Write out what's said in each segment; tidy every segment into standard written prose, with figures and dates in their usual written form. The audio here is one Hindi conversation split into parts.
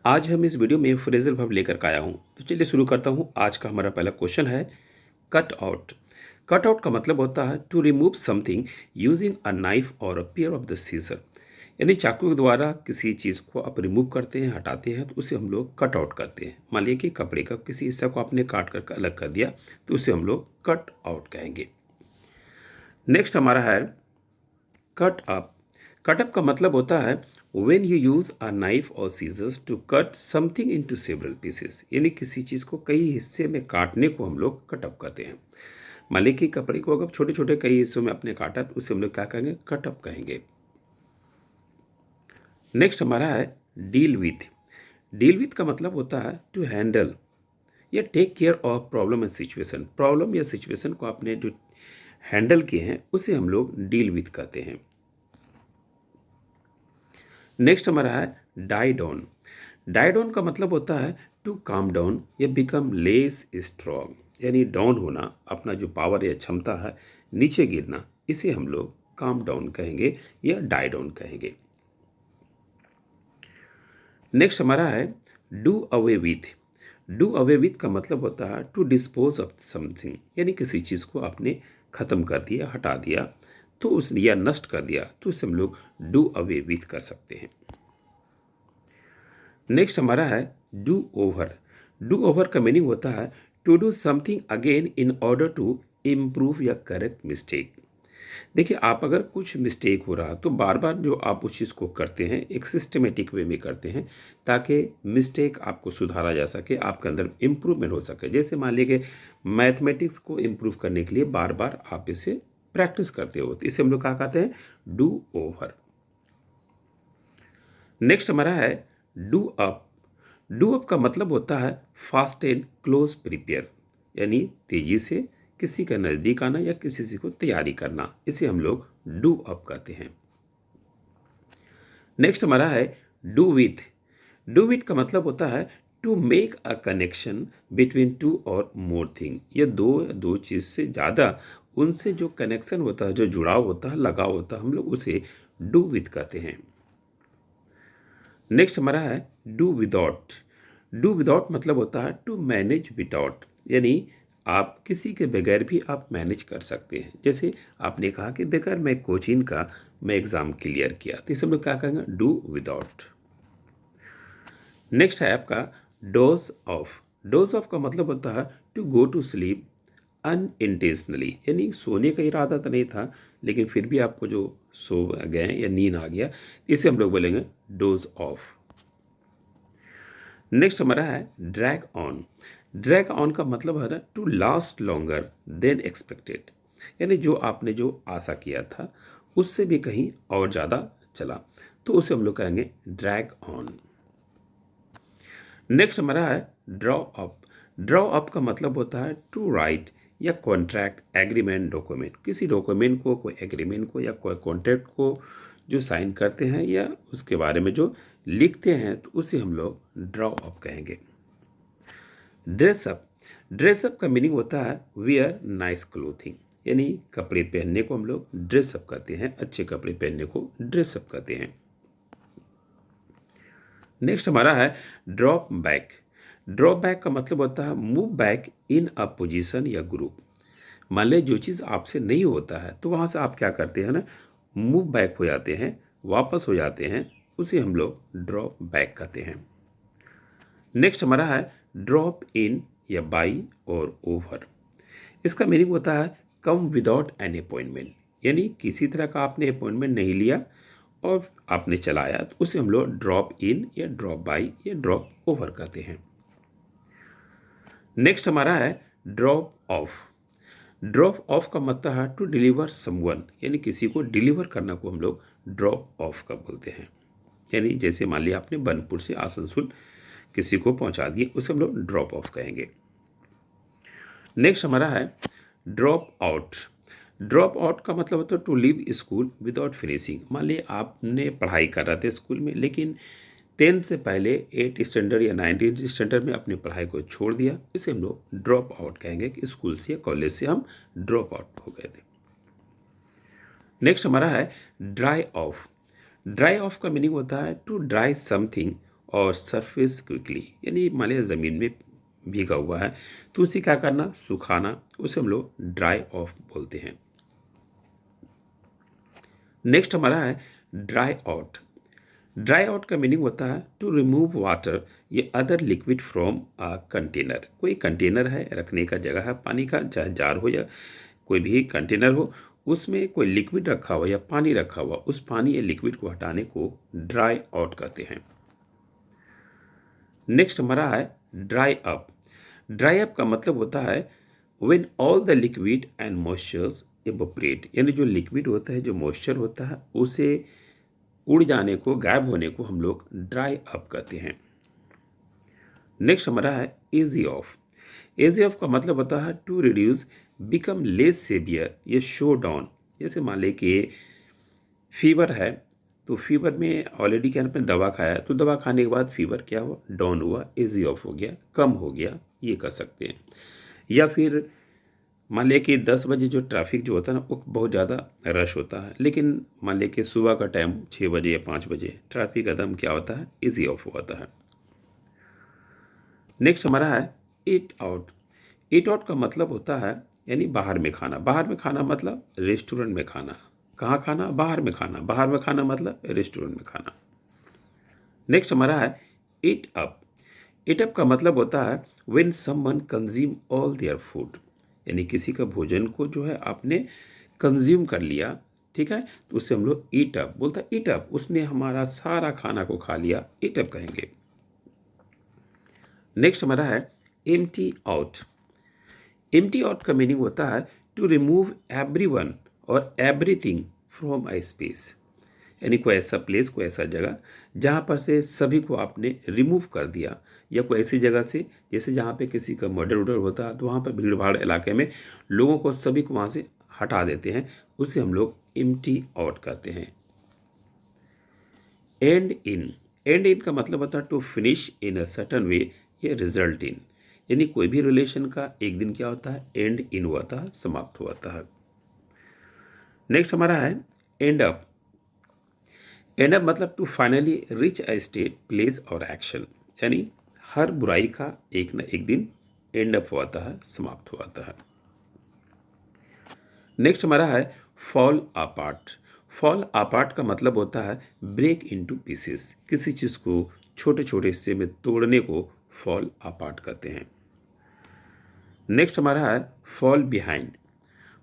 आज हम इस वीडियो में फ्रेजल वर्ब लेकर के आया हूँ। तो चलिए शुरू करता हूँ। आज का हमारा पहला क्वेश्चन है कट आउट। कट आउट का मतलब होता है to remove something using a knife और a pair of the scissor. यानी चाकू के द्वारा किसी चीज़ को आप रिमूव करते हैं, हटाते हैं, तो उसे हम लोग कट आउट करते हैं। मान लीजिए कि कपड़े का किसी हिस्सा को आपने काट कर अलग कर दिया, तो उसे हम लोग कट आउट कहेंगे। नेक्स्ट हमारा है कट अप। कट अप का मतलब होता है when you use a knife और scissors to cut something into several pieces. यानी किसी चीज़ को कई हिस्से में काटने को हम लोग कट अप करते हैं। मान लीजिए कि कपड़े को अगर छोटे छोटे कई हिस्सों में अपने काटा, तो उसे हम लोग क्या कहेंगे? कट अप कहेंगे। नेक्स्ट हमारा है डील विथ। डील विथ का मतलब होता है टू हैंडल या take care of problem and situation. Problem या सिचुएशन को आपने जो हैंडल किए हैं, उसे हम लोग डील विथ कहते हैं। नेक्स्ट हमारा है डाई डाउन। डाई डाउन का मतलब होता है टू काम डाउन या बिकम लेस स्ट्रॉन्ग। यानी डाउन होना, अपना जो पावर या क्षमता है नीचे गिरना, इसे हम लोग काम डाउन कहेंगे या डाई डाउन कहेंगे। नेक्स्ट हमारा है do away with. Do away with का मतलब होता है टू डिस्पोज ऑफ समथिंग। यानी किसी चीज़ को आपने ख़त्म कर दिया, हटा दिया, तो उस या नष्ट कर दिया, तो उसे हम लोग डू अवे विथ कर सकते हैं। नेक्स्ट हमारा है डू ओवर। डू ओवर का मीनिंग होता है to do something again in order to improve या करेक्ट मिस्टेक। देखिए, आप अगर कुछ मिस्टेक हो रहा तो बार बार जो आप उस चीज़ को करते हैं, एक सिस्टमेटिक वे में करते हैं, ताकि मिस्टेक आपको सुधारा जा सके, आपके अंदर इम्प्रूवमेंट हो सके। जैसे मान लीजिए मैथमेटिक्स को इम्प्रूव करने के लिए बार बार आप इसे प्रैक्टिस करते हो, तो इसे हम लोग क्या कहते हैं? Do over. नेक्स्ट हमारा है डू अप। डू अप का मतलब होता है फास्ट एंड क्लोज प्रिपेयर। यानी तेजी से किसी का नज़दीक आना या किसी चीज़ को तैयारी करना, इसे हम लोग डू अप कहते हैं। नेक्स्ट हमारा है डू विथ। डू विथ का मतलब होता है to make a connection between two और मोर थिंग। ये दो चीज़ से ज़्यादा उनसे जो कनेक्शन होता है, जो जुड़ाव होता है, लगाव होता है, हम लोग उसे डू विथ कहते हैं। नेक्स्ट हमारा है डू विदाउट। डू विदाउट मतलब होता है टू मैनेज विदाउट। यानी आप किसी के बगैर भी आप मैनेज कर सकते हैं। जैसे आपने कहा कि बगैर मैं कोचिंग का मैं एग्ज़ाम क्लियर किया, तो इसे हम लोग क्या कहेंगे? Do without. नेक्स्ट है आपका डोज ऑफ। डोज ऑफ का मतलब होता है to go to sleep unintentionally. यानी सोने का इरादा तो नहीं था, लेकिन फिर भी आपको जो सो गए या नींद आ गया, इसे हम लोग बोलेंगे डोज ऑफ। नेक्स्ट हमारा है ड्रैग ऑन। ड्रैग ऑन का मतलब है ना to last longer than expected. यानी जो आपने जो आशा किया था, उससे भी कहीं और ज़्यादा चला, तो उसे हम लोग कहेंगे ड्रैग ऑन। नेक्स्ट हमारा है ड्रॉ अप। ड्रॉ अप का मतलब होता है टू राइट या कॉन्ट्रैक्ट एग्रीमेंट डॉक्यूमेंट। किसी डॉक्यूमेंट को, कोई एग्रीमेंट को या कोई कॉन्ट्रैक्ट को जो साइन करते हैं या उसके बारे में जो लिखते हैं, तो उसे हम लोग ड्रॉ अप कहेंगे। ड्रेसअप। ड्रेसअप का मीनिंग होता है वियर नाइस क्लोथिंग। यानी कपड़े पहनने को हम लोग ड्रेसअप कहते हैं, अच्छे कपड़े पहनने को ड्रेसअप कहते हैं। नेक्स्ट हमारा है ड्रॉप बैक। ड्रॉप बैक का मतलब होता है move back in a position या ग्रुप। मान लें जो चीज़ आपसे नहीं होता है, तो वहाँ से आप क्या करते हैं ना, मूव बैक हो जाते हैं, वापस हो जाते हैं, उसे हम लोग ड्रॉप बैक कहते हैं। नेक्स्ट हमारा है ड्रॉप इन या बाई और ओवर। इसका मीनिंग होता है कम विदाउट एन अपॉइंटमेंट। यानी किसी तरह का आपने अपॉइंटमेंट नहीं लिया और आपने चलाया, तो उसे हम लोग ड्रॉप इन या ड्रॉप बाई या ड्रॉप ओवर कहते हैं। नेक्स्ट हमारा है ड्रॉप ऑफ। ड्रॉप ऑफ का मतलब है टू डिलीवर समवन। यानी किसी को डिलीवर करना को हम लोग ड्रॉप ऑफ का बोलते हैं। यानी जैसे मान लिया आपने बनपुर से आसनसोल किसी को पहुंचा दिए, उसे हम लोग ड्रॉप ऑफ कहेंगे। नेक्स्ट हमारा है ड्रॉप आउट। ड्रॉप आउट का मतलब होता है to leave school without finishing. मान लीजिए आपने पढ़ाई कर रहे थे स्कूल में, लेकिन 10th से पहले 8th स्टैंडर्ड या 19th स्टैंडर्ड में अपनी पढ़ाई को छोड़ दिया, इसे हम लोग ड्रॉप आउट कहेंगे कि स्कूल से या कॉलेज से हम ड्रॉप आउट हो गए थे। नेक्स्ट हमारा है ड्राई ऑफ। ड्राई ऑफ का मीनिंग होता है टू ड्राई समथिंग और सरफेस क्विकली, यानी मान लिया ज़मीन में भीगा हुआ है तो उसे क्या करना, सुखाना, उसे हम लोग ड्राई ऑफ बोलते हैं। नेक्स्ट हमारा है ड्राई आउट। ड्राई आउट का मीनिंग होता है टू रिमूव वाटर ये other liquid from a container. कोई कंटेनर है, रखने का जगह है पानी का, चाहे जार हो या कोई भी कंटेनर हो, उसमें कोई लिक्विड रखा हुआ या पानी रखा हुआ, उस पानी या लिक्विड को हटाने को ड्राई आउट कहते हैं। नेक्स्ट हमारा है ड्राई अप। ड्राई अप का मतलब होता है when all the liquid and moistures evaporate, यानी जो लिक्विड होता है, जो मॉइस्चर होता है, उसे उड़ जाने को, गायब होने को हम लोग ड्राई अप कहते हैं। नेक्स्ट हमारा है इजी ऑफ। इजी ऑफ का मतलब होता है to reduce, become less severe, ये शो डाउन। जैसे मान लें कि फीवर है तो फीवर में ऑलरेडी क्या आपने दवा खाया, तो दवा खाने के बाद फीवर क्या हुआ, डाउन हुआ, इजी ऑफ हो गया, कम हो गया, ये कर सकते हैं। या फिर मान लिया कि 10 बजे जो ट्रैफिक जो होता है ना, वो बहुत ज़्यादा रश होता है, लेकिन मान लिया कि सुबह का टाइम 6 बजे या 5 बजे ट्रैफिक एकदम क्या होता है, इजी ऑफ होता है। नेक्स्ट हमारा है ईट आउट। ईट आउट का मतलब होता है यानी बाहर में खाना। बाहर में खाना मतलब रेस्टोरेंट में खाना। कहाँ खाना, बाहर में खाना। बाहर में खाना मतलब रेस्टोरेंट में खाना। नेक्स्ट हमारा है ईट अप। ईट अप का मतलब होता है when someone consume all their food, यानी किसी का भोजन को जो है आपने कंज्यूम कर लिया, ठीक है, तो उससे हम लोग ईट अप बोलता है। ईट अप, उसने हमारा सारा खाना को खा लिया, ईट अप कहेंगे। नेक्स्ट हमारा है एम्प्टी आउट। एम्प्टी आउट का मीनिंग होता है टू रिमूव एवरीवन और एवरीथिंग फ्रॉम अ स्पेस, यानी कोई ऐसा प्लेस, कोई ऐसा जगह जहाँ पर से सभी को आपने रिमूव कर दिया, या कोई ऐसी जगह से जैसे जहाँ पे किसी का मर्डर वर्डर होता है तो वहाँ पर भीड़ भाड़ इलाके में लोगों को सभी को वहाँ से हटा देते हैं, उसे हम लोग एम्प्टी आउट कहते हैं। And in. एंड इन का मतलब होता है to finish in a certain way, ये रिजल्ट इन, यानी कोई भी रिलेशन का एक दिन क्या होता है, एंड इन हुआ था, समाप्त हुआ था। नेक्स्ट हमारा है एंड अप। एंड अप मतलब to finally reach a state, place और एक्शन, यानी हर बुराई का एक न एक दिन एंड अप हुआ था, समाप्त हुआ था। नेक्स्ट हमारा है फॉल अपार्ट। फॉल अपार्ट का मतलब होता है ब्रेक इनटू पीसेस, किसी चीज़ को छोटे छोटे हिस्से में तोड़ने को फॉल अपार्ट कहते हैं। नेक्स्ट हमारा है फॉल बिहाइंड।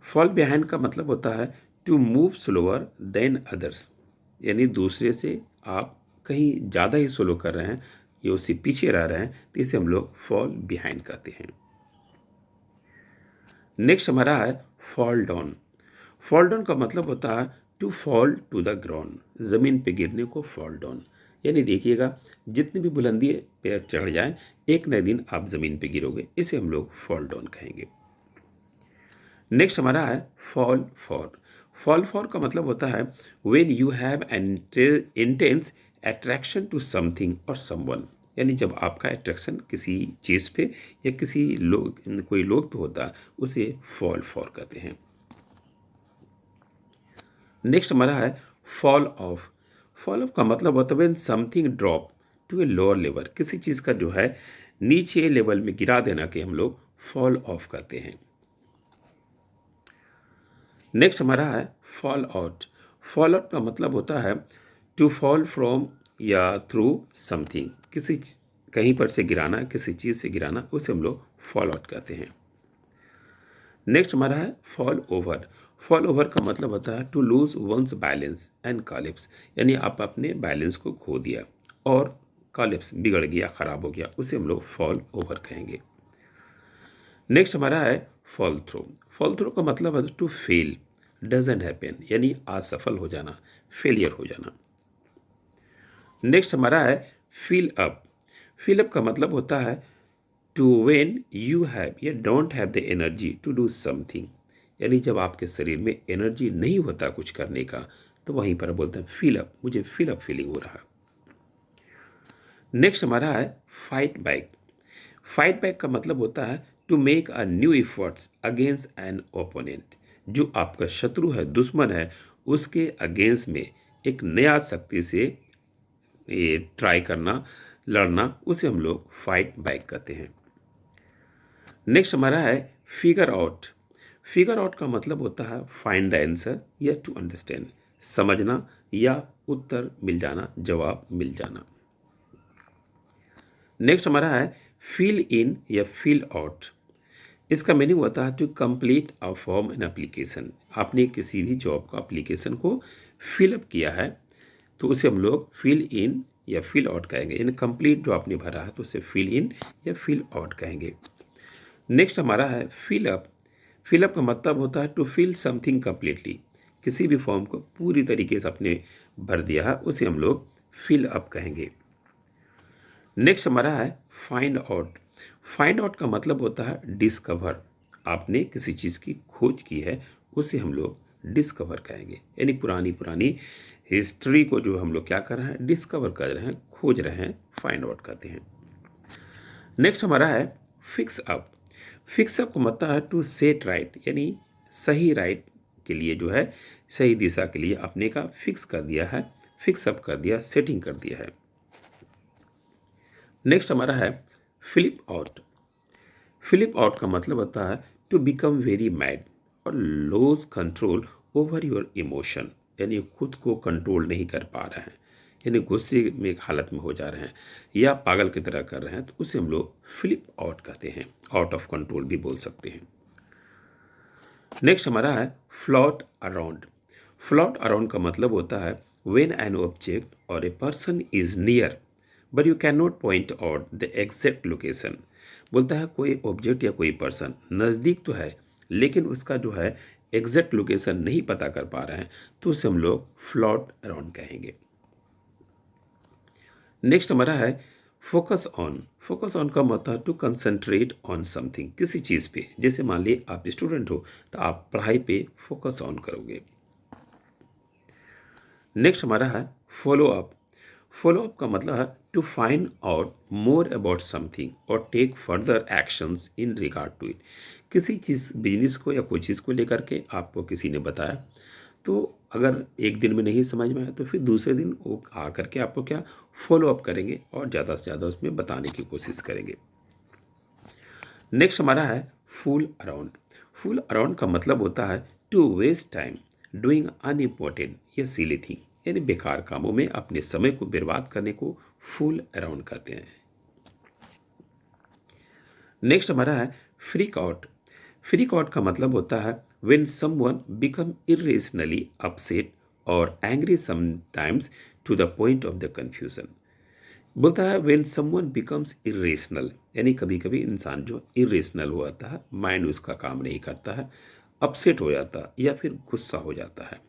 फॉल बिहाइंड का मतलब होता है to move slower than others, यानी दूसरे से आप कहीं ज़्यादा ही स्लो कर रहे हैं, ये उससे पीछे रह रहे हैं, तो इसे हम लोग फॉल बिहाइंड कहते हैं। नेक्स्ट हमारा है फॉल डाउन। फॉल डाउन का मतलब होता है to fall to the ground, ज़मीन पे गिरने को फॉल डाउन, यानी देखिएगा जितनी भी बुलंदी पे चढ़ जाए, एक न दिन आप ज़मीन पे गिरोगे, इसे हम लोग फॉल डाउन कहेंगे। नेक्स्ट हमारा है फॉल फॉर। फॉल फॉर का मतलब होता है when you have an intense attraction to something और समवन, यानी जब आपका अट्रैक्शन किसी चीज़ पे या किसी लोग, कोई लोग पे होता है, उसे फॉल फॉर कहते हैं। नेक्स्ट हमारा है फॉल ऑफ। फॉल ऑफ का मतलब होता है when something drop to a lower level, किसी चीज़ का जो है नीचे लेवल में गिरा देना के हम लोग फॉल ऑफ कहते हैं। नेक्स्ट हमारा है फॉल आउट। फॉल आउट का मतलब होता है टू फॉल फ्रॉम या थ्रू समथिंग, कहीं पर से गिराना, किसी चीज़ से गिराना, उसे हम लोग फॉल आउट कहते हैं। नेक्स्ट हमारा है फॉल ओवर। फॉल ओवर का मतलब होता है to lose one's balance and collapse, यानी आप अपने बैलेंस को खो दिया और कॉलिप्स बिगड़ गया, खराब हो गया, उसे हम लोग फॉल ओवर कहेंगे। नेक्स्ट हमारा है फॉल थ्रू। फॉल थ्रू का मतलब है टू फेल डजेंट हैपन, यानी असफल हो जाना, फेलियर हो जाना। नेक्स्ट हमारा है फिल अप। फिल अप का मतलब होता है टू वेन यू हैव या don't have the energy to do something, यानी जब आपके शरीर में एनर्जी नहीं होता कुछ करने का, तो वहीं पर बोलते हैं फिल अप, मुझे फिल अप फीलिंग हो रहा। नेक्स्ट हमारा है फाइट बैक। फाइट बैक का मतलब होता है to make a new efforts against an opponent, जो आपका शत्रु है, दुश्मन है, उसके अगेंस्ट में एक नया शक्ति से ये ट्राई करना, लड़ना, उसे हम लोग फाइट बैक कहते हैं। नेक्स्ट हमारा है फिगर आउट। फिगर आउट का मतलब होता है फाइंड द आंसर या टू अंडरस्टैंड, समझना या उत्तर मिल जाना, जवाब मिल जाना। नेक्स्ट हमारा है फिल इन या फिल आउट। इसका मीनिंग होता है to complete a form an application. आपने किसी भी जॉब का एप्लीकेशन को फिलअप किया है तो उसे हम लोग फिल इन या फिल आउट कहेंगे, यानी कंप्लीट जो आपने भरा है तो उसे फिल इन या फिल आउट कहेंगे। नेक्स्ट हमारा है फिलअप। फिलअप का मतलब होता है टू फिल समथिंग कम्प्लीटली। किसी भी फॉर्म को पूरी तरीके से आपने भर दिया है उसे हम लोग फिल अप कहेंगे। नेक्स्ट हमारा है फाइंड आउट। फाइंड आउट का मतलब होता है डिस्कवर। आपने किसी चीज़ की खोज की है उसे हम लोग डिस्कवर कहेंगे, यानी पुरानी पुरानी हिस्ट्री को जो हम लोग क्या कर रहे हैं, डिस्कवर कर रहे हैं, खोज रहे हैं, फाइंड आउट करते हैं। नेक्स्ट हमारा है फिक्स अप। फिक्स अप का मतलब है टू सेट राइट, यानी सही राइट के लिए जो है, सही दिशा के लिए आपने का फिक्स कर दिया है, फिक्स अप कर दिया, सेटिंग कर दिया है। नेक्स्ट हमारा है फ्लिप आउट। फ्लिप आउट का मतलब होता है टू बिकम वेरी मैड और lose control over your emotion, यानी खुद को कंट्रोल नहीं कर पा रहे हैं, यानी गुस्से में एक हालत में हो जा रहे हैं या पागल की तरह कर रहे हैं, तो उसे हम लोग फ्लिप आउट कहते हैं, आउट ऑफ कंट्रोल भी बोल सकते हैं। नेक्स्ट हमारा है फ्लॉट अराउंड। फ्लॉट अराउंड का मतलब होता है व्हेन एन ऑब्जेक्ट और a person is near but you can not point out the exact location. बोलता है कोई ऑब्जेक्ट या कोई पर्सन नज़दीक तो है लेकिन उसका जो है एग्जैक्ट लोकेशन नहीं पता कर पा रहे हैं, तो उसे हम लोग फ्लॉट अराउंड कहेंगे। नेक्स्ट हमारा है फोकस ऑन। फोकस ऑन का मतलब टू कंसंट्रेट ऑन समथिंग, किसी चीज़ पे। जैसे मान लीजिए आप स्टूडेंट हो तो आप पढ़ाई पे फोकस ऑन करोगे। नेक्स्ट हमारा है फॉलो अप। फॉलो अप का मतलब है to find out more about something और take further actions in regard to it. किसी चीज़, बिजनेस को या कोई चीज़ को लेकर के आपको किसी ने बताया, तो अगर एक दिन में नहीं समझ में आया तो फिर दूसरे दिन वो आ करके आपको क्या फॉलो अप करेंगे और ज़्यादा से ज़्यादा उसमें बताने की कोशिश करेंगे। नेक्स्ट हमारा है फूल अराउंड। फूल अराउंड का मतलब होता है to waste time doing unimportant या सिली थिंग, यानी बेकार कामों में अपने समय को बर्बाद करने को फूल अराउंड कहते हैं। नेक्स्ट हमारा है फ्रीक आउट। फ्रीक आउट का मतलब होता है when someone become irrationally upset और angry sometimes to the point of the confusion. बोलता है व्हेन समवन बिकम्स इरेशनल, यानी कभी कभी इंसान जो इरेशनल हो जाता है, माइंड उसका काम नहीं करता है, अपसेट हो जाता है या फिर गुस्सा हो जाता है।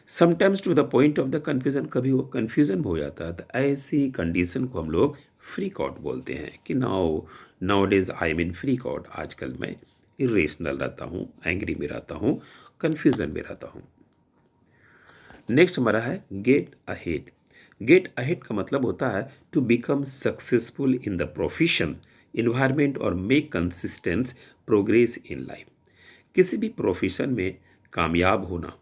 Sometimes to the point of the confusion, कभी वो कन्फ्यूजन हो जाता है, तो ऐसी कंडीशन को हम लोग फ्रीक आउट बोलते हैं कि now days I mean freak out, आजकल मैं इरेशनल रहता हूँ, एंग्री में रहता हूँ, कन्फ्यूजन में रहता हूँ। नेक्स्ट हमारा है गेट अहेड। गेट अहेड का मतलब होता है to become successful in the profession, environment और make consistent progress in life. किसी भी प्रोफेशन में कामयाब होना,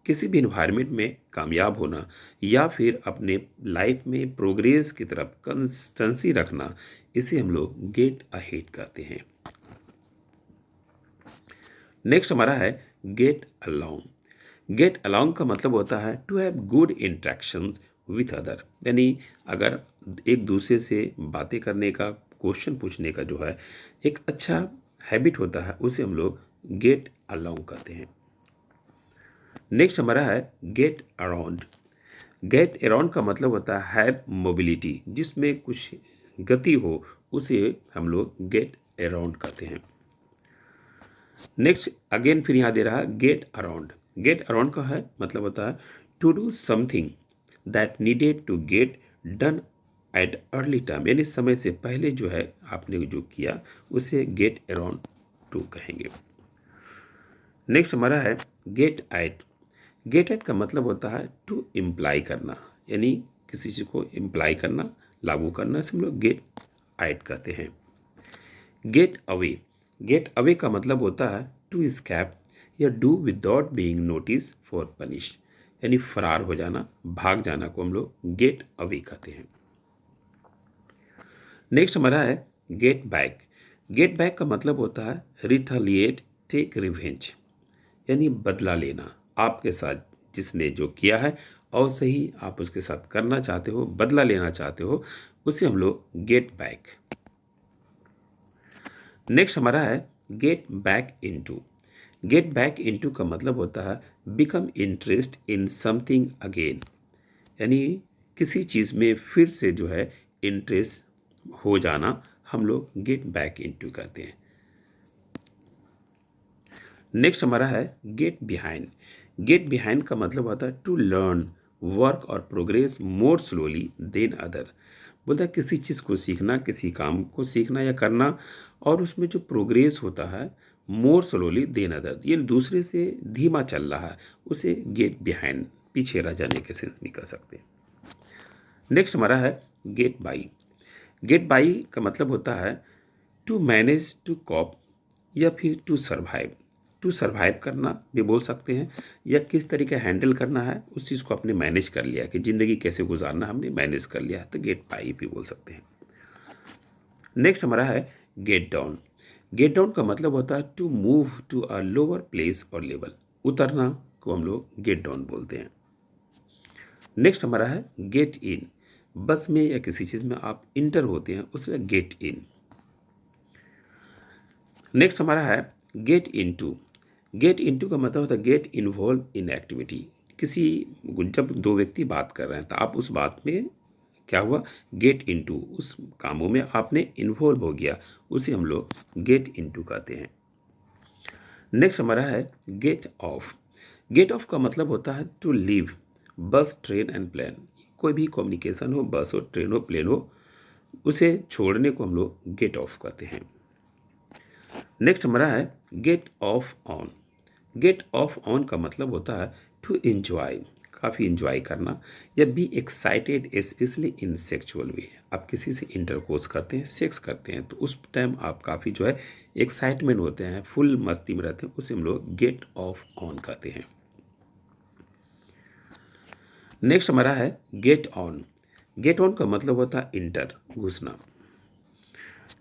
किसी भी इन्वायरमेंट में कामयाब होना या फिर अपने लाइफ में प्रोग्रेस की तरफ कंसिस्टेंसी रखना, इसे हम लोग गेट अहेड कहते हैं। नेक्स्ट हमारा है गेट अलोंग। गेट अलोंग का मतलब होता है to have good interactions with other, यानी अगर एक दूसरे से बातें करने का, क्वेश्चन पूछने का जो है एक अच्छा हैबिट होता है, उसे हम लोग गेट अलोंग कहते हैं। नेक्स्ट हमारा है गेट अराउंड। गेट अराउंड का मतलब होता है हैव मोबिलिटी, जिसमें कुछ गति हो उसे हम लोग गेट अराउंड कहते हैं। नेक्स्ट अगेन फिर यहाँ दे रहा है गेट अराउंड। गेट अराउंड का है मतलब होता है to do something that needed to get done at early time, यानी समय से पहले जो है आपने जो किया उसे गेट अराउंड टू कहेंगे। नेक्स्ट हमारा है गेट एट। गेट एट का मतलब होता है टू इम्प्लाई करना, यानी किसी चीज़ को इम्प्लाई करना, लागू करना, इसे हम लोग गेट एट कहते हैं। Get away. गेट अवे का मतलब होता है टू स्कैप या do without being notice for punish, यानी फरार हो जाना, भाग जाना को हम लोग गेट अवे कहते हैं। नेक्स्ट हमारा है गेट बैक। गेट बैक का मतलब होता है रिटेलिएट, टेक रिवेंज, यानी बदला लेना। आपके साथ जिसने जो किया है और सही आप उसके साथ करना चाहते हो, बदला लेना चाहते हो, उसे हम लोग गेट बैक। नेक्स्ट हमारा है get back into. Get back into का मतलब होता है become interest in something again, यानी किसी चीज़ में फिर से जो है इंटरेस्ट हो जाना, हम लोग गेट बैक इनटू कहते हैं। नेक्स्ट हमारा है गेट बिहाइंड। गेट बिहाइंड का मतलब होता है टू लर्न, वर्क और progress more slowly than other. बोलता है किसी चीज़ को सीखना, किसी काम को सीखना या करना, और उसमें जो प्रोग्रेस होता है मोर स्लोली देन अदर, ये दूसरे से धीमा चल रहा है, उसे गेट बिहाइंड, पीछे रह जाने के सेंस भी कह सकते हैं। नेक्स्ट हमारा है गेट बाई। गेट बाई का मतलब होता है टू मैनेज, टू कॉप, या फिर टू सर्वाइव। टू सर्वाइव करना भी बोल सकते हैं, या किस तरीके हैंडल करना है उस चीज़ को आपने मैनेज कर लिया, कि ज़िंदगी कैसे गुजारना हमने मैनेज कर लिया, तो गेट बाई भी बोल सकते हैं। नेक्स्ट हमारा है गेट डाउन। गेट डाउन का मतलब होता है to move to a lower place और लेवल, उतरना को हम लोग गेट डाउन बोलते हैं। नेक्स्ट हमारा है गेट इन। बस में या किसी चीज़ में आप इंटर होते हैं, उसे गेट इन। नेक्स्ट हमारा है गेट इनटू। गेट इनटू का मतलब होता है गेट इन्वॉल्व इन एक्टिविटी। किसी, जब दो व्यक्ति बात कर रहे हैं तो आप उस बात में क्या हुआ, गेट इनटू, उस कामों में आपने इन्वॉल्व हो गया, उसे हम लोग गेट इनटू कहते हैं। नेक्स्ट हमारा है गेट ऑफ। गेट ऑफ का मतलब होता है टू लीव, बस, ट्रेन एंड प्लेन, कोई भी कम्युनिकेशन हो, बस हो, ट्रेन हो, प्लेन हो, उसे छोड़ने को हम लोग गेट ऑफ कहते हैं। नेक्स्ट हमारा है get off on. Get off on का मतलब होता है टू एंजॉय, काफ़ी इंजॉय करना, या be excited specially in sexual way. आप किसी से इंटरकोर्स करते हैं, सेक्स करते हैं, तो उस टाइम आप काफ़ी जो है एक्साइटमेंट होते हैं, फुल मस्ती में रहते हैं, उसे हम लोग गेट ऑफ ऑन कहते हैं। नेक्स्ट हमारा है गेट ऑन। गेट ऑन का मतलब होता है इंटर, घुसना।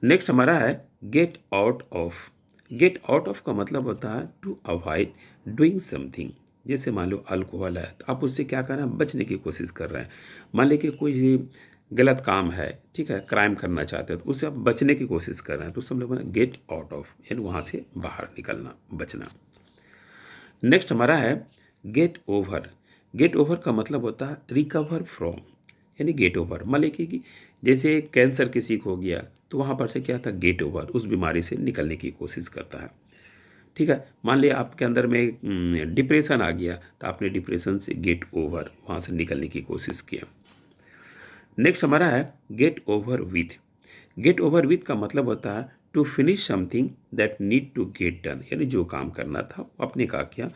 नेक्स्ट हमारा है get out of. Get out of का मतलब होता है टू अवॉइड डूइंग समथिंग। जैसे मान लो अल्कोहल है, तो आप उससे क्या कर रहे हैं, बचने की कोशिश कर रहे हैं। मान लीजिए कि कोई गलत काम है, ठीक है, क्राइम करना चाहते हैं, तो उससे आप बचने की कोशिश कर रहे हैं, तो उससे हम लोग गेट आउट ऑफ, यानी वहाँ से बाहर निकलना, बचना। नेक्स्ट हमारा है गेट ओवर। गेट ओवर का मतलब होता है रिकवर फ्रॉम, यानी गेट ओवर। मान लीजिए कि जैसे कैंसर किसी को हो गया, तो वहाँ पर से क्या था, गेट ओवर, उस बीमारी से निकलने की कोशिश करता है। ठीक है, मान लिया आपके अंदर में डिप्रेशन आ गया, तो आपने डिप्रेशन से गेट ओवर, वहाँ से निकलने की कोशिश किया। नेक्स्ट हमारा है get over with. Get over with का मतलब होता है to finish something that need to get done, यानी जो काम करना था आपने क्या किया,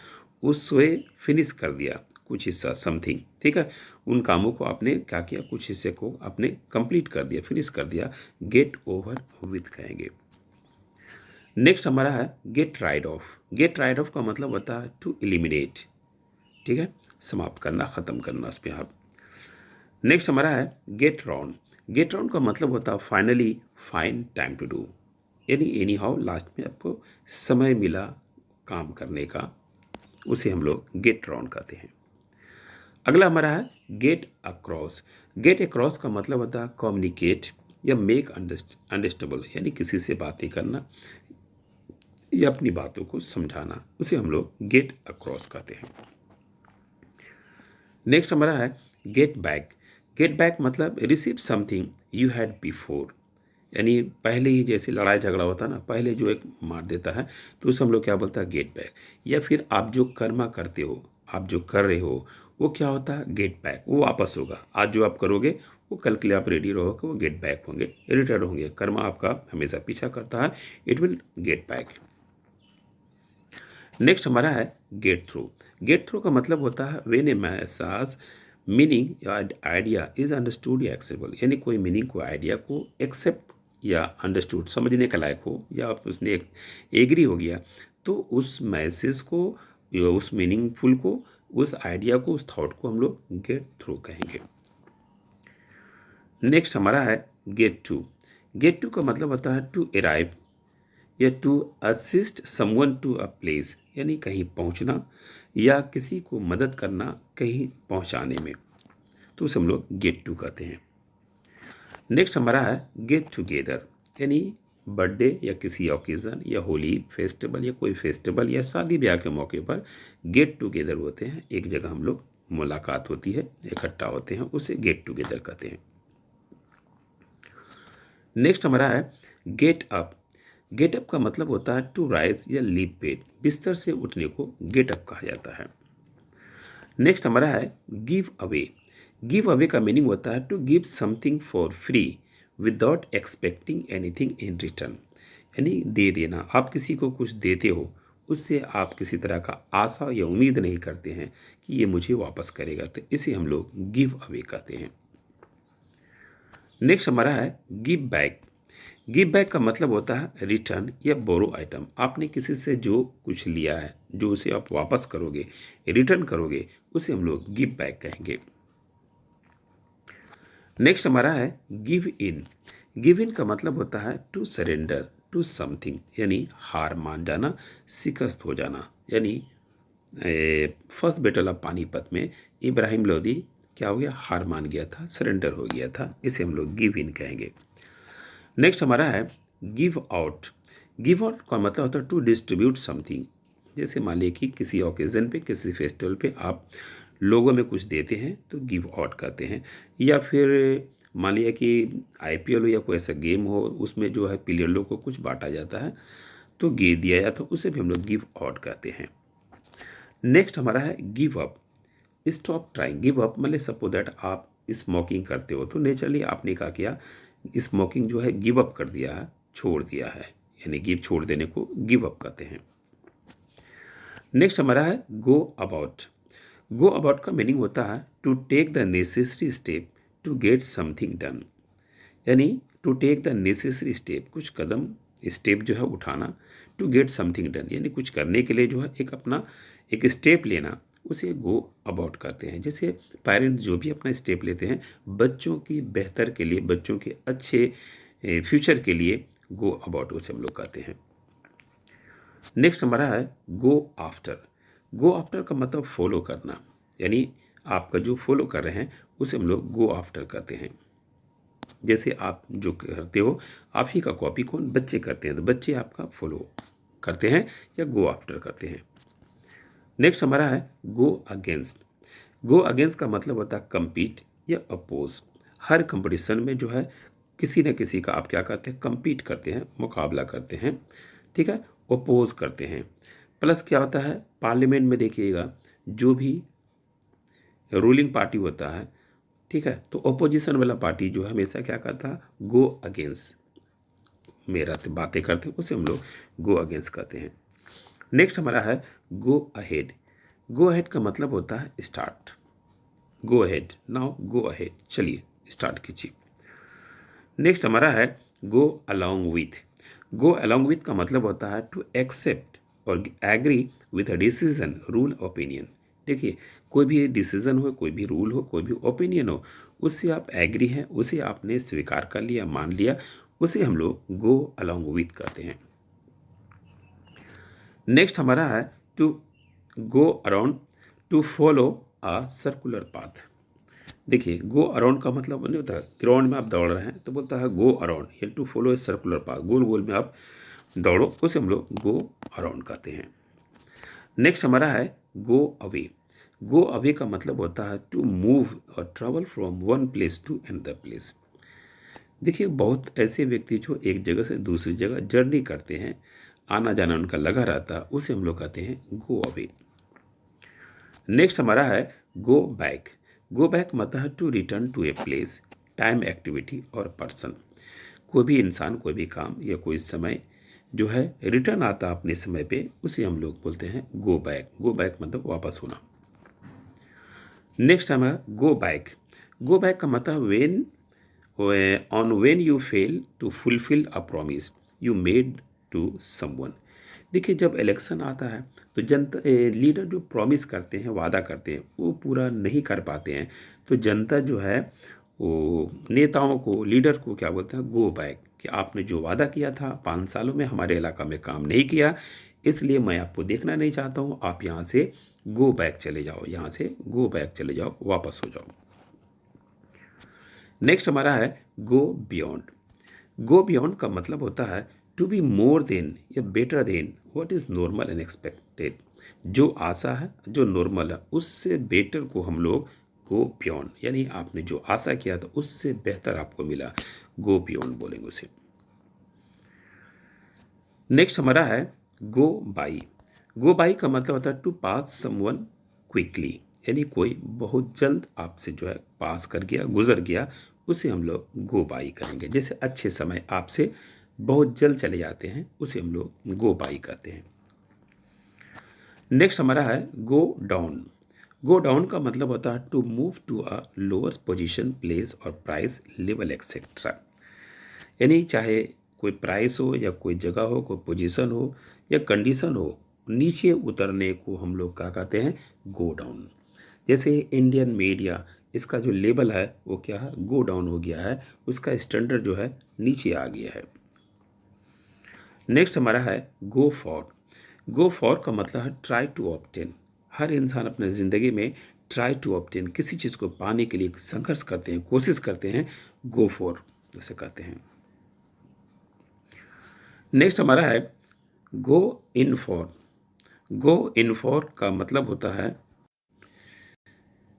उससे फिनिश कर दिया कुछ हिस्सा, समथिंग, ठीक है, उन कामों को आपने क्या किया, कुछ हिस्से को आपने कंप्लीट कर दिया, फिनिश कर दिया, गेट ओवर विथ कहेंगे। नेक्स्ट हमारा है get rid of. Get rid of का मतलब होता है टू एलिमिनेट, ठीक है, समाप्त करना, ख़त्म करना उस पर आप। नेक्स्ट हमारा है गेट राउंड। गेट राउंड का मतलब होता है finally find time to do, यानी एनी हाउ लास्ट में आपको समय मिला काम करने का, उसे हम लोग गेट राउंड कहते हैं। अगला हमारा है गेट अक्रॉस। गेट अक्रॉस का मतलब होता है कम्युनिकेट या मेक अंडरस्टैंडेबल, यानी किसी से बातें करना या अपनी बातों को समझाना, उसे हम लोग गेट अक्रॉस कहते हैं। नेक्स्ट हमारा है गेट बैक। गेट बैक मतलब receive something you had before, यानी पहले ही जैसे लड़ाई झगड़ा होता है ना, पहले जो एक मार देता है, तो उसे हम लोग क्या बोलता है, गेट बैक। या फिर आप जो कर्मा करते हो, आप जो कर रहे हो, वो क्या होता है, गेट बैक, वो वापस होगा। आज जो आप करोगे वो कल के लिए आप रेडी रहो कि वो गेट बैक होंगे, रिटर्न होंगे। कर्मा आपका हमेशा पीछा करता है, it will get back. Next हमारा है गेट थ्रू। गेट थ्रू का मतलब होता है व्हेन ए मैसेज मीनिंग या आइडिया इज अंडरस्टूड या एक्सेप्टेबल, यानी कोई मीनिंग को, आइडिया को एक्सेप्ट या अंडरस्टूड, समझने के लायक हो, या आप उसने एग्री हो गया, तो उस मैसेज को या उस मीनिंगफुल को, उस आइडिया को, उस थॉट को हम लोग गेट थ्रू कहेंगे। नेक्स्ट हमारा है गेट टू। गेट टू का मतलब होता है टू अराइव या to assist someone to a place, यानी कहीं पहुंचना या किसी को मदद करना कहीं पहुंचाने में, तो उसे हम लोग गेट टू कहते हैं। नेक्स्ट हमारा है गेट टुगेदर, यानी बर्थडे या किसी ओकेज़न या होली फेस्टिवल या कोई फेस्टिवल या शादी ब्याह के मौके पर गेट टुगेदर होते हैं, एक जगह हम लोग मुलाकात होती है, इकट्ठा होते हैं, उसे गेट टुगेदर कहते हैं। नेक्स्ट हमारा है गेट अप। गेट अप का मतलब होता है टू राइज या लीव बेड, बिस्तर से उठने को गेट अप कहा जाता है। नेक्स्ट हमारा है गिव अवे। गिव अवे का मीनिंग होता है to give something for free without expecting anything in return, यानी दे देना। आप किसी को कुछ देते हो, उससे आप किसी तरह का आशा या उम्मीद नहीं करते हैं कि ये मुझे वापस करेगा, तो इसे हम लोग गिव अवे कहते हैं। नेक्स्ट हमारा है गिव बैक। गिव बैक का मतलब होता है रिटर्न या बोरो आइटम। आपने किसी से जो कुछ लिया है, जो उसे आप वापस करोगे, रिटर्न करोगे, उसे हम लोग गिव बैक कहेंगे। नेक्स्ट हमारा है गिव इन। गिव इन का मतलब होता है टू सरेंडर टू समथिंग, यानी हार मान जाना, शिकस्त हो जाना। यानी फर्स्ट बैटल ऑफ पानीपत में इब्राहिम लोदी क्या हो गया, हार मान गया था, सरेंडर हो गया था, इसे हम लोग गिव इन कहेंगे। नेक्स्ट हमारा है गिव आउट। गिव आउट का मतलब होता है टू डिस्ट्रीब्यूट समथिंग। जैसे मान लीजिए कि किसी ओकेज़न पे, किसी फेस्टिवल पे आप लोगों में कुछ देते हैं तो गिव आउट कहते हैं। या फिर मान लिया कि आईपीएल हो या कोई ऐसा गेम हो, उसमें जो है प्लेयरों को कुछ बांटा जाता है तो दिया जाता है, उसे भी हम लोग गिव आउट कहते हैं। नेक्स्ट हमारा है give up. Stop trying. Give up मतलब सपोज दैट आप स्मोकिंग करते हो तो नेचुरली आपने क्या किया, स्मोकिंग जो है गिव अप कर दिया है, छोड़ दिया है, यानी गिव छोड़ देने को गिव अप कहते हैं। नेक्स्ट हमारा है गो अबाउट। गो अबाउट का मीनिंग होता है to take the necessary step to get something done, यानी to take the necessary step, कुछ कदम स्टेप जो है उठाना, टू गेट समथिंग डन, यानी कुछ करने के लिए जो है एक अपना एक स्टेप लेना, उसे गो अबाउट कहते हैं। जैसे पेरेंट्स जो भी अपना स्टेप लेते हैं बच्चों की बेहतर के लिए, बच्चों के अच्छे फ्यूचर के लिए, गो अबाउट उसे हम लोग कहते हैं। नेक्स्ट हमारा है गो आफ्टर। गो आफ्टर का मतलब फॉलो करना, यानी आपका जो फॉलो कर रहे हैं उसे हम लोग गो आफ्टर कहते हैं। जैसे आप जो करते हो, आप ही का कॉपी कौन, बच्चे करते हैं, तो बच्चे आपका फॉलो करते हैं या गो आफ्टर करते हैं। नेक्स्ट हमारा है गो अगेंस्ट। गो अगेंस्ट का मतलब होता है कम्पीट या अपोज। हर कंपटीशन में जो है किसी न किसी का आप क्या करते हैं, कम्पीट करते हैं, मुकाबला करते हैं, ठीक है, अपोज करते हैं। प्लस क्या होता है, पार्लियामेंट में देखिएगा जो भी रूलिंग पार्टी होता है, ठीक है, तो अपोजिशन वाला पार्टी जो है हमेशा क्या करता है, गो अगेंस्ट मेरा बातें करते हैं, उसे हम लोग गो अगेंस्ट कहते हैं। नेक्स्ट हमारा है गो अहेड। गो अहेड का मतलब होता है start. Go ahead, now go ahead, चलिए स्टार्ट कीजिए। नेक्स्ट हमारा है go along with. Go along with का मतलब होता है टू एक्सेप्ट और agree with a decision, rule, opinion. देखिए कोई भी डिसीजन हो, कोई भी रूल हो, कोई भी ओपिनियन हो, उससे आप एग्री हैं, उसे आपने स्वीकार कर लिया, मान लिया, उसे हम लोग गो अलोंग विथ कहते हैं। नेक्स्ट हमारा है to go around, to follow a circular path. देखिए गो अराउंड का मतलब नहीं होता है ग्राउंड में आप दौड़ रहे हैं तो बोलता है गो अराउंड, या to follow a circular path, गोल गोल में आप दौड़ो, उसे हम लोग गो अराउंड कहते हैं। नेक्स्ट हमारा है गो अवे। गो अवे का मतलब होता है टू मूव और travel from one place to another place. देखिए बहुत ऐसे व्यक्ति जो एक जगह से दूसरी जगह जर्नी करते हैं, आना जाना उनका लगा रहता है, उसे हम लोग कहते हैं गो अवे। नेक्स्ट हमारा है गो बैक। गो बैक मतलब है to return to a place, time, activity और पर्सन। कोई भी इंसान, कोई भी काम या कोई समय जो है रिटर्न आता अपने समय पे, उसे हम लोग बोलते हैं गो बैक। गो बैक मतलब वापस होना। नेक्स्ट हमारा गो बैक। गो बैक का मतलब when you fail to fulfil a promise you made to someone. देखिए जब इलेक्शन आता है तो जनता, लीडर जो प्रॉमिस करते हैं, वादा करते हैं, वो पूरा नहीं कर पाते हैं, तो जनता जो है वो नेताओं को, लीडर को क्या बोलते हैं, गो बैक, कि आपने जो वादा किया था 5 सालों में हमारे इलाका में काम नहीं किया, इसलिए मैं आपको देखना नहीं चाहता हूँ, आप यहाँ से गो बैक चले जाओ, यहाँ से गो बैक चले जाओ, वापस हो जाओ। नेक्स्ट हमारा है गो बियॉन्ड। गो बियॉन्ड का मतलब होता है टू बी मोर देन या better than what is normal and expected. जो आशा है, जो नॉर्मल है, उससे बेटर को हम लोग गो बियॉन्ड, यानी आपने जो आशा किया था उससे बेहतर आपको मिला, गो बियॉन्ड बोलेंगे उसे। नेक्स्ट हमारा है गो बाई। गो बाई का मतलब होता है टू पास समवन क्विकली, यानी कोई बहुत जल्द आपसे जो है पास कर गया, गुजर गया, उसे हम लोग गो बाई करेंगे। जैसे अच्छे समय आपसे बहुत जल्द चले जाते हैं, उसे हम लोग गो बाई करते हैं। नेक्स्ट हमारा है गो डाउन। गो डाउन का मतलब होता है to move to a lower position, place और प्राइस लेवल एक्सेट्रा, यानी चाहे कोई प्राइस हो या कोई जगह हो, कोई पोजीशन हो या कंडीशन हो, नीचे उतरने को हम लोग क्या कहते हैं, गो डाउन। जैसे इंडियन मीडिया, इसका जो लेवल है वो क्या है, गो डाउन हो गया है, उसका स्टैंडर्ड जो है नीचे आ गया है। नेक्स्ट हमारा है गो फॉर। गो फॉर का मतलब है ट्राई टू ऑब्टेन। हर इंसान अपने ज़िंदगी में ट्राई टू ऑब्टेन, किसी चीज़ को पाने के लिए संघर्ष करते हैं, कोशिश करते हैं, गो फॉर उसे कहते हैं। नेक्स्ट हमारा है गो in for. Go in for का मतलब होता है,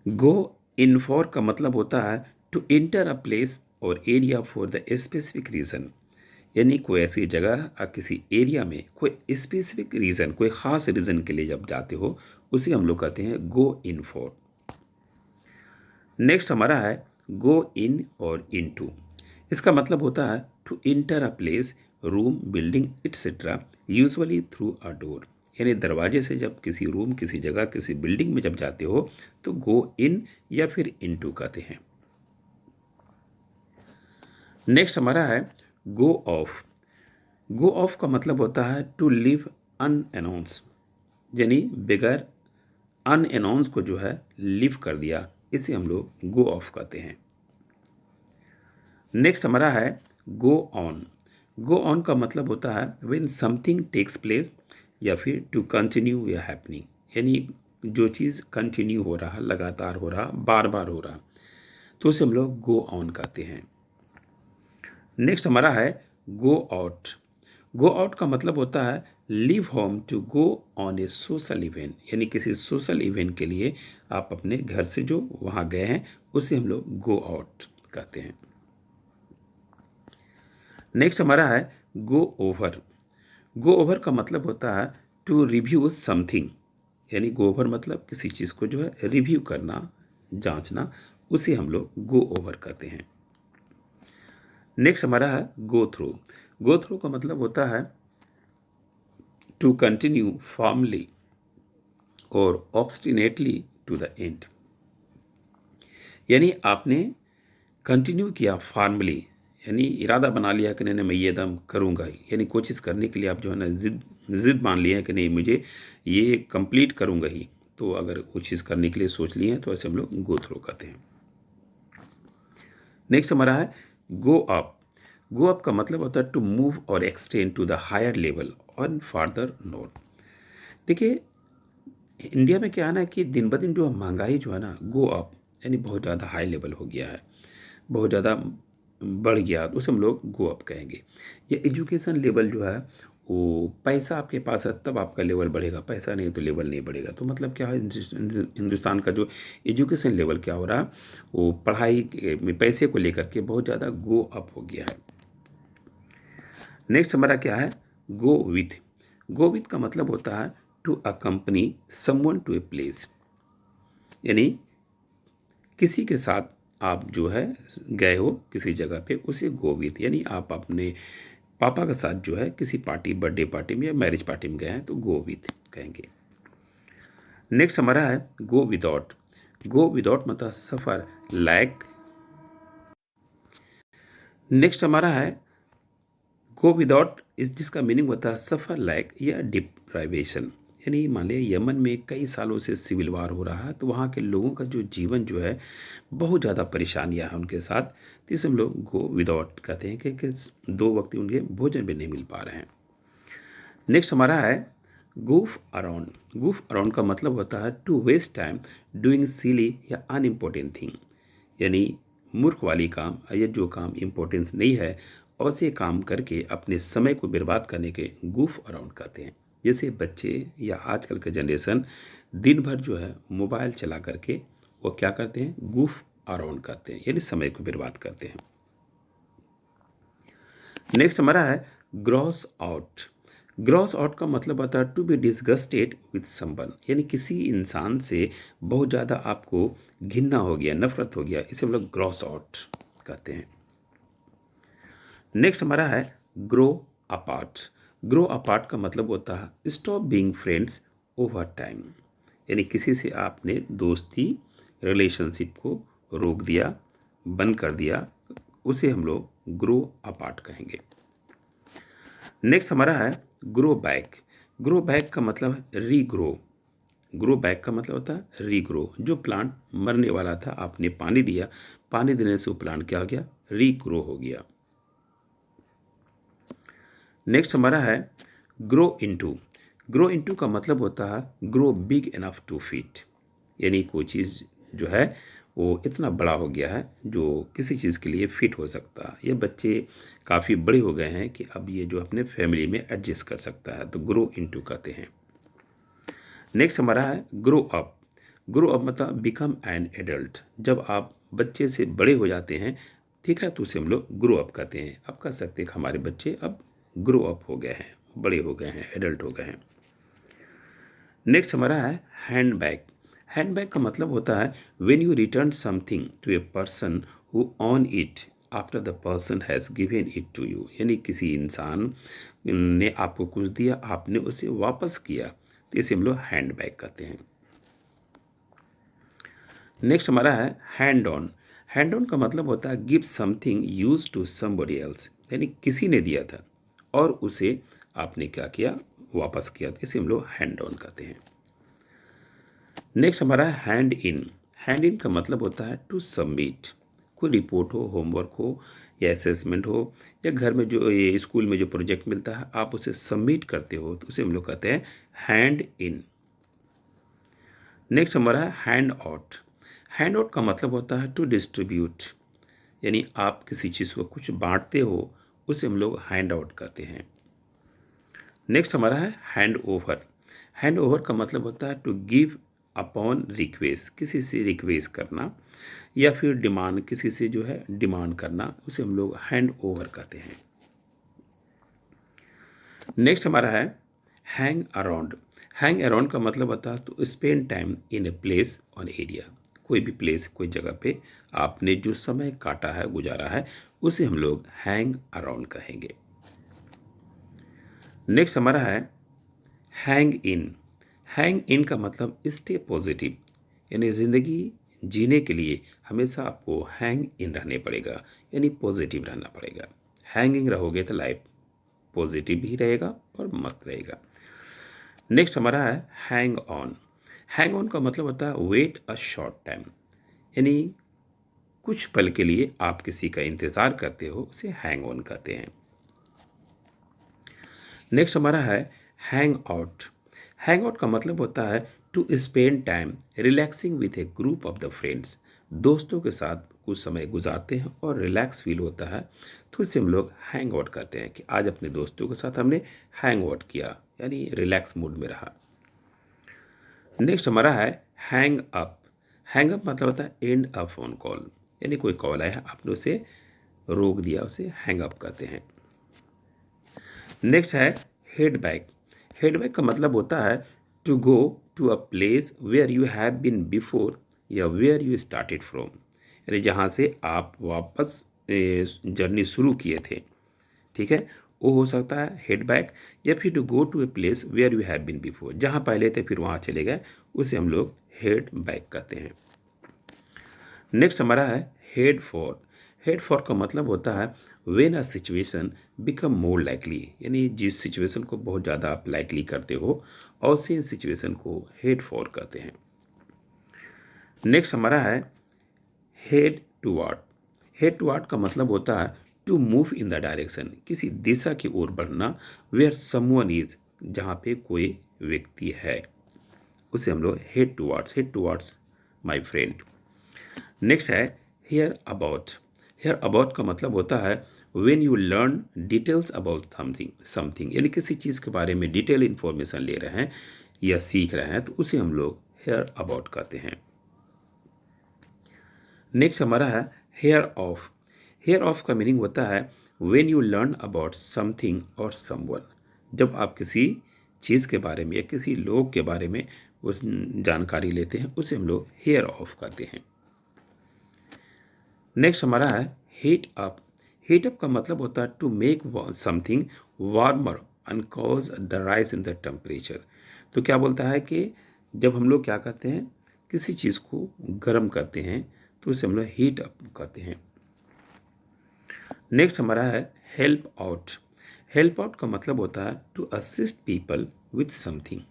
गो इन फॉर का मतलब होता है टू इंटर अ प्लेस और area for the specific reason, यानी कोई ऐसी जगह या किसी एरिया में कोई स्पेसिफिक रीज़न, कोई ख़ास रीज़न के लिए जब जाते हो, उसे हम लोग कहते हैं गो इन फॉर। नेक्स्ट हमारा है गो इन और इन टू। इसका मतलब होता है to enter a place, room, building etcetera, usually through a door, यानी दरवाजे से जब किसी रूम, किसी जगह, किसी बिल्डिंग में जब जाते हो तो गो इन या फिर इन टू कहते हैं। नेक्स्ट हमारा है गो ऑफ। गो ऑफ का मतलब होता है टू लिव अनअनाउंस, यानी बगैर अनअनाउंस को जो है लिव कर दिया, इसे हम लोग गो ऑफ कहते हैं। नेक्स्ट हमारा है गो ऑन। गो ऑन का मतलब होता है व्हेन समथिंग टेक्स प्लेस या फिर टू कंटिन्यू या हैपनिंग, यानी जो चीज़ कंटिन्यू हो रहा, लगातार हो रहा, बार बार हो रहा, तो उसे हम लोग गो ऑन कहते हैं। नेक्स्ट हमारा है गो आउट। गो आउट का मतलब होता है leave home to go on a social event, यानी किसी सोशल इवेंट के लिए आप अपने घर से जो वहाँ गए हैं उसे हम लोग गो आउट कहते हैं। नेक्स्ट हमारा है गो ओवर। गो ओवर का मतलब होता है टू रिव्यू समथिंग, यानी गो ओवर मतलब किसी चीज़ को जो है रिव्यू करना, जांचना, उसे हम लोग गो ओवर कहते हैं। नेक्स्ट हमारा है गो थ्रू। गो थ्रू का मतलब होता है टू कंटिन्यू फॉर्मली और ऑब्स्टिनेटली टू द एंड, यानी आपने कंटिन्यू किया फॉर्मली, यानी इरादा बना लिया कि नहीं नहीं मैं ये दम करूँगा ही, यानी कोशिश करने के लिए आप जो है ना जिद मान लिए हैं कि नहीं मुझे ये कंप्लीट करूँगा ही, तो अगर कोशिश करने के लिए सोच लिए हैं तो ऐसे हम लोग गो थ्रू कहते हैं। नेक्स्ट हमारा है गो अप। गो अप का मतलब होता है टू मूव और extend to the higher level on farther north. देखिए इंडिया में क्या है ना कि दिन ब दिन जो महंगाई जो है ना, गो अप, यानी बहुत ज़्यादा हाई लेवल हो गया है, बहुत ज़्यादा बढ़ गया, तो उसे हम लोग गो अप कहेंगे। ये एजुकेशन लेवल जो है, वो पैसा आपके पास है तब आपका लेवल बढ़ेगा, पैसा नहीं तो लेवल नहीं बढ़ेगा। तो मतलब क्या है, हिंदुस्तान का जो एजुकेशन लेवल क्या हो रहा है, वो पढ़ाई में पैसे को लेकर के बहुत ज़्यादा गो अप हो गया है। नेक्स्ट हमारा क्या है गो विथ। गो विथ का मतलब होता है to accompany someone to a place, यानी किसी के साथ आप जो है गए हो किसी जगह पे, उसे गो विथ, यानी आप अपने पापा के साथ जो है किसी पार्टी, बर्थडे पार्टी में या मैरिज पार्टी में गए हैं तो गो विथ कहेंगे। नेक्स्ट हमारा है गो विदाउट। गो विदाउट मतलब सफ़र लायक। नेक्स्ट हमारा है गो विदाउट, इस जिसका मीनिंग होता है सफ़र लायक या डिप्राइवेशन, यानी मान लिया यमन में कई सालों से सिविल वार हो रहा है, तो वहाँ के लोगों का जो जीवन जो है बहुत ज़्यादा परेशानियाँ हैं उनके साथ, तो इसे हम लोग गो विदाउट कहते हैं कि 2 वक्त उनके भोजन भी नहीं मिल पा रहे हैं। नेक्स्ट हमारा है goof अराउंड। goof अराउंड का मतलब होता है टू वेस्ट टाइम डूइंग सिली या अनइम्पोर्टेंट थिंग, यानी मूर्ख वाली काम या जो काम इम्पोर्टेंस नहीं है ऐसे काम करके अपने समय को बर्बाद करने के goof अराउंड कहते हैं। जैसे बच्चे या आजकल के जनरेशन दिन भर जो है मोबाइल चला करके वो क्या करते हैं, goof अराउंड करते हैं, यानी समय को बर्बाद करते हैं। नेक्स्ट हमारा है ग्रॉस आउट। ग्रॉस आउट का मतलब होता है to be disgusted with someone, यानी किसी इंसान से बहुत ज़्यादा आपको घिन्ना हो गया, नफरत हो गया, इसे हम लोग ग्रॉस आउट कहते हैं। नेक्स्ट हमारा है ग्रो अपार्ट। ग्रो अपार्ट का मतलब होता है stop being friends over time, यानी किसी से आपने दोस्ती रिलेशनशिप को रोक दिया, बंद कर दिया, उसे हम लोग ग्रो अपार्ट कहेंगे। नेक्स्ट हमारा है ग्रो बैक। ग्रो बैक का मतलब है रीग्रो। ग्रो बैक का मतलब होता है रीग्रो। जो प्लांट मरने वाला था आपने पानी दिया, पानी देने से वो प्लांट क्या हो गया, रीग्रो हो गया। नेक्स्ट हमारा है ग्रो इनटू। ग्रो इनटू का मतलब होता है grow big enough to fit, यानी कोई चीज़ जो है वो इतना बड़ा हो गया है जो किसी चीज़ के लिए फिट हो सकता है। ये बच्चे काफ़ी बड़े हो गए हैं कि अब ये जो अपने फैमिली में एडजस्ट कर सकता है, तो ग्रो इनटू कहते हैं। नेक्स्ट हमारा है ग्रो अप। ग्रो अप मतलब बिकम एन एडल्ट। जब आप बच्चे से बड़े हो जाते हैं, ठीक है, तो उसे हम लोग ग्रो अप कहते हैं। अब कह सकते हैं कि हमारे बच्चे अब ग्रो अप हो गए हैं, बड़े हो गए हैं, एडल्ट हो गए हैं। नेक्स्ट हमारा है हैंड बैग। हैंड बैग का मतलब होता है when you return something to a person who own it after the person has given it to you, यानी किसी इंसान ने आपको कुछ दिया, आपने उसे वापस किया, तो इसे हम लोग हैंड बैग कहते हैं। नेक्स्ट हमारा है हैंड ऑन। हैंड ऑन का मतलब होता है give something use to somebody else, यानी किसी ने दिया था और उसे आपने क्या किया, वापस किया, इसे हम लोग हैंड ऑन कहते हैं। नेक्स्ट हमारा है हैंड इन। हैंड इन का मतलब होता है टू सबमिट। कोई रिपोर्ट हो, होमवर्क हो या असेसमेंट हो या घर में जो ये स्कूल में जो प्रोजेक्ट मिलता है आप उसे सबमिट करते हो, तो उसे हम लोग कहते हैं हैंड इन। नेक्स्ट हमारा है हैंड आउट। हैंड आउट का मतलब होता है टू डिस्ट्रीब्यूट, यानी आप किसी चीज़ को कुछ बांटते हो, उसे हम लोग हैंड आउट कहते हैं। नेक्स्ट हमारा है हैंड ओवर। हैंड ओवर का मतलब होता है टू गिव अपॉन रिक्वेस्ट, किसी से रिक्वेस्ट करना या फिर डिमांड, किसी से जो है डिमांड करना, उसे हम लोग हैंड ओवर कहते हैं। नेक्स्ट हमारा है हैंग अराउंड। हैंग अराउंड का मतलब होता है to spend time in a place on area. कोई भी प्लेस, कोई जगह पे आपने जो समय काटा है, गुजारा है, उसे हम लोग हैंग अराउंड कहेंगे। नेक्स्ट हमारा है हैंग इन। हैंग इन का मतलब स्टे पॉजिटिव, यानी ज़िंदगी जीने के लिए हमेशा आपको हैंग इन रहने पड़ेगा, यानी पॉजिटिव रहना पड़ेगा। हैंगिंग रहोगे तो लाइफ पॉजिटिव भी रहेगा और मस्त रहेगा। नेक्स्ट हमारा है हैंग ऑन। हैंग ऑन का मतलब होता है वेट अ शॉर्ट टाइम, यानी कुछ पल के लिए आप किसी का इंतज़ार करते हो, उसे हैंग ऑन कहते हैं। नेक्स्ट हमारा है हैंग आउट। हैंग आउट का मतलब होता है to spend time relaxing with a group of the friends. दोस्तों के साथ कुछ समय गुजारते हैं और रिलैक्स फील होता है, तो इससे हम लोग हैंग आउट कहते हैं कि आज अपने दोस्तों के साथ हमने हैंग आउट किया, यानी रिलैक्स मूड में रहा। नेक्स्ट हमारा है हैंग अप। हैंग अप मतलब होता है एंड अ फोन कॉल, यानी कोई कॉल आया आपने उसे रोक दिया, उसे हैंग अप कहते हैं। नेक्स्ट है हेड बैक। हेड बैक का मतलब होता है to go to a place where you have been before या वेयर यू स्टार्टेड फ्रॉम, यानी जहाँ से आप वापस जर्नी शुरू किए थे, ठीक है, वो हो सकता है हेड बैक। या फिर to go to a place where you have been before, जहाँ पहले थे फिर वहाँ चले गए, उसे हम लोग हेड बैक कहते हैं। नेक्स्ट हमारा है हेड फॉर। हेड फॉर का मतलब होता है when a situation become more likely, यानी जिस सिचुएशन को बहुत ज़्यादा आप लाइकली करते हो और सेम सिचुएशन को हेड फॉर कहते हैं। नेक्स्ट हमारा है हेड टुवर्ड। हेड टुवर्ड का मतलब होता है to move in the direction, किसी दिशा की ओर बढ़ना, वेयर समवन इज, जहाँ पे कोई व्यक्ति है उसे हम लोग head towards my friend. Next है हियर अबाउट। हियर अबाउट का मतलब होता है when you learn details about something, यानी किसी चीज़ के बारे में डिटेल इंफॉर्मेशन ले रहे हैं या सीख रहे हैं तो उसे हम लोग हेयर अबाउट कहते हैं। नेक्स्ट हमारा है हेयर ऑफ। हेयर ऑफ का मीनिंग होता है when you learn about something और समवन, जब आप किसी चीज़ के बारे में या किसी लोग के बारे में उस जानकारी लेते हैं उसे हम लोग हेयर ऑफ कहते हैं। नेक्स्ट हमारा है हीट अप। हीट अप का मतलब होता है to make something warmer and cause the rise in the temperature. तो क्या बोलता है कि जब हम लोग क्या कहते हैं किसी चीज़ को गर्म करते हैं तो उसे हम लोग हीट अप कहते हैं। नेक्स्ट हमारा है हेल्प आउट। हेल्प आउट का मतलब होता है to assist people with something,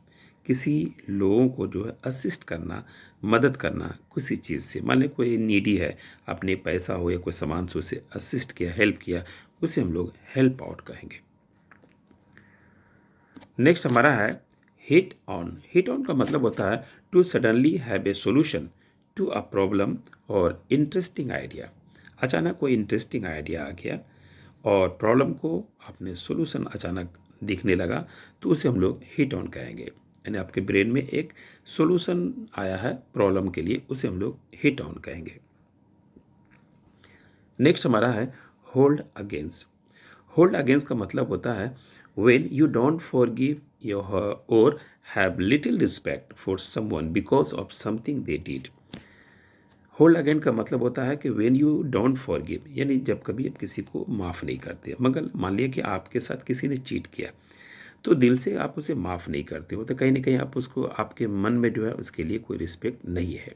किसी लोगों को जो है असिस्ट करना, मदद करना किसी चीज़ से। मान लें कोई नीडी है, आपने पैसा हो या कोई सामान से उसे असिस्ट किया, हेल्प किया, उसे हम लोग हेल्प आउट कहेंगे। नेक्स्ट हमारा है हिट ऑन। हिट ऑन का मतलब होता है to suddenly have a solution to a problem और इंटरेस्टिंग आइडिया। अचानक कोई इंटरेस्टिंग आइडिया आ गया और प्रॉब्लम को आपने सोल्यूशन अचानक दिखने लगा तो उसे हम लोग हिट ऑन कहेंगे, यानी आपके ब्रेन में एक सोल्यूशन आया है प्रॉब्लम के लिए, उसे हम लोग हिट ऑन कहेंगे। नेक्स्ट हमारा है होल्ड अगेंस्ट। होल्ड अगेंस्ट का मतलब होता है when you don't forgive your और have little respect for someone because of something they did. Hold again का मतलब होता है कि व्हेन यू डोंट फॉरगिव, यानी जब कभी आप किसी को माफ़ नहीं करते, मगर मान लिया कि आपके साथ किसी ने चीट किया तो दिल से आप उसे माफ़ नहीं करते हो, तो कहीं ना कहीं आप उसको, आपके मन में जो है उसके लिए कोई रिस्पेक्ट नहीं है।